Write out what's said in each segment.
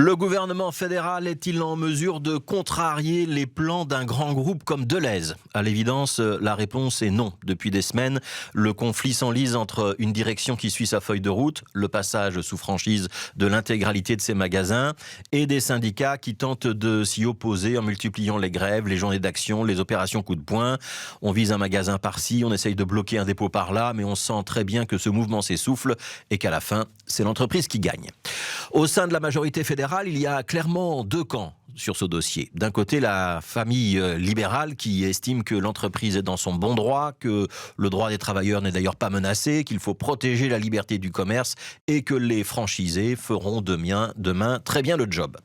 Le gouvernement fédéral est-il en mesure de contrarier les plans d'un grand groupe comme Delhaize? À l'évidence, la réponse est non. Depuis des semaines, le conflit s'enlise entre une direction qui suit sa feuille de route, le passage sous franchise de l'intégralité de ses magasins, et des syndicats qui tentent de s'y opposer en multipliant les grèves, les journées d'action, les opérations coup de poing. On vise un magasin par-ci, on essaye de bloquer un dépôt par-là, mais on sent très bien que ce mouvement s'essouffle et qu'à la fin, c'est l'entreprise qui gagne. Au sein de la majorité fédérale, il y a clairement deux camps sur ce dossier. D'un côté, la famille libérale qui estime que l'entreprise est dans son bon droit, que le droit des travailleurs n'est d'ailleurs pas menacé, qu'il faut protéger la liberté du commerce et que les franchisés feront demain très bien le job.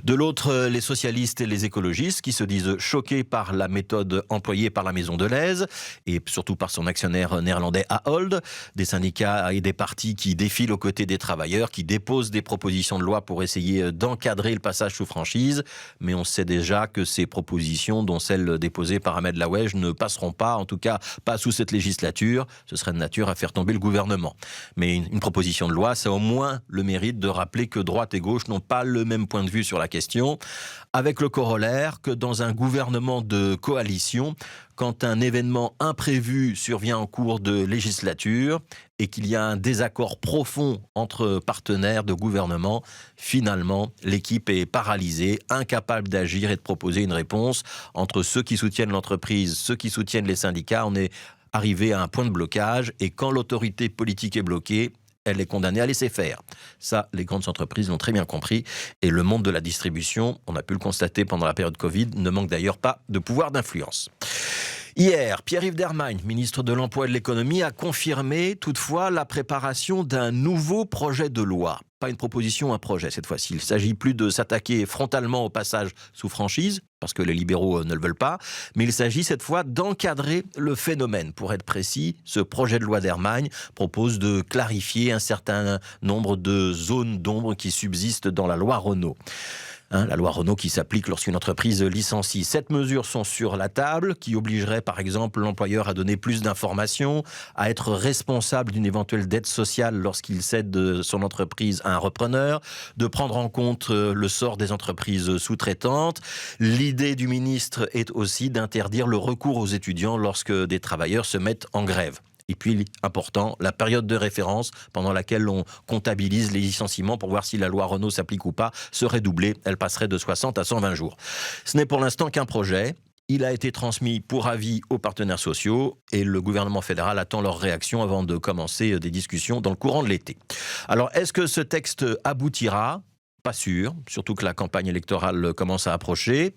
De l'autre, les socialistes et les écologistes qui se disent choqués par la méthode employée par la maison Delhaize et surtout par son actionnaire néerlandais Ahold, des syndicats et des partis qui défilent aux côtés des travailleurs, qui déposent des propositions de loi pour essayer d'encadrer le passage sous franchise. Mais on sait déjà que ces propositions, dont celles déposées par Ahmed Laouej, ne passeront pas, en tout cas pas sous cette législature. Ce serait de nature à faire tomber le gouvernement. Mais une proposition de loi, ça a au moins le mérite de rappeler que droite et gauche n'ont pas le même point de vue sur la question, avec le corollaire que dans un gouvernement de coalition, quand un événement imprévu survient en cours de législature et qu'il y a un désaccord profond entre partenaires de gouvernement, finalement, l'équipe est paralysée, incapable d'agir et de proposer une réponse. Entre ceux qui soutiennent l'entreprise, ceux qui soutiennent les syndicats, on est arrivé à un point de blocage et quand l'autorité politique est bloquée, elle est condamnée à laisser faire. Ça, les grandes entreprises l'ont très bien compris. Et le monde de la distribution, on a pu le constater pendant la période Covid, ne manque d'ailleurs pas de pouvoir d'influence. Hier, Pierre-Yves Dermagne, ministre de l'Emploi et de l'Économie, a confirmé toutefois la préparation d'un nouveau projet de loi. Pas une proposition, un projet cette fois-ci. Il ne s'agit plus de s'attaquer frontalement au passage sous franchise, parce que les libéraux ne le veulent pas, mais il s'agit cette fois d'encadrer le phénomène. Pour être précis, ce projet de loi Dermagne propose de clarifier un certain nombre de zones d'ombre qui subsistent dans la loi Renault. La loi Renault qui s'applique lorsqu'une entreprise licencie. 7 mesures sont sur la table qui obligeraient par exemple l'employeur à donner plus d'informations, à être responsable d'une éventuelle dette sociale lorsqu'il cède son entreprise à un repreneur, de prendre en compte le sort des entreprises sous-traitantes. L'idée du ministre est aussi d'interdire le recours aux étudiants lorsque des travailleurs se mettent en grève. Et puis, important, la période de référence pendant laquelle on comptabilise les licenciements pour voir si la loi Renault s'applique ou pas serait doublée. Elle passerait de 60 à 120 jours. Ce n'est pour l'instant qu'un projet. Il a été transmis pour avis aux partenaires sociaux et le gouvernement fédéral attend leur réaction avant de commencer des discussions dans le courant de l'été. Alors, est-ce que ce texte aboutira ? Pas sûr, surtout que la campagne électorale commence à approcher.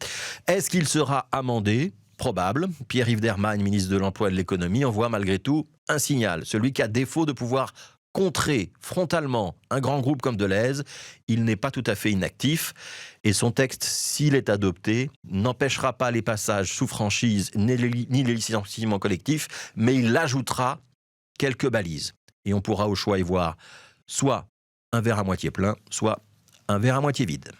Est-ce qu'il sera amendé ? Probable. Pierre-Yves Dermagne, ministre de l'Emploi et de l'Économie, envoie malgré tout un signal. Celui qu'à défaut de pouvoir contrer frontalement un grand groupe comme Delhaize, il n'est pas tout à fait inactif. Et son texte, s'il est adopté, n'empêchera pas les passages sous franchise ni les licenciements collectifs, mais il ajoutera quelques balises. Et on pourra au choix y voir soit un verre à moitié plein, soit un verre à moitié vide.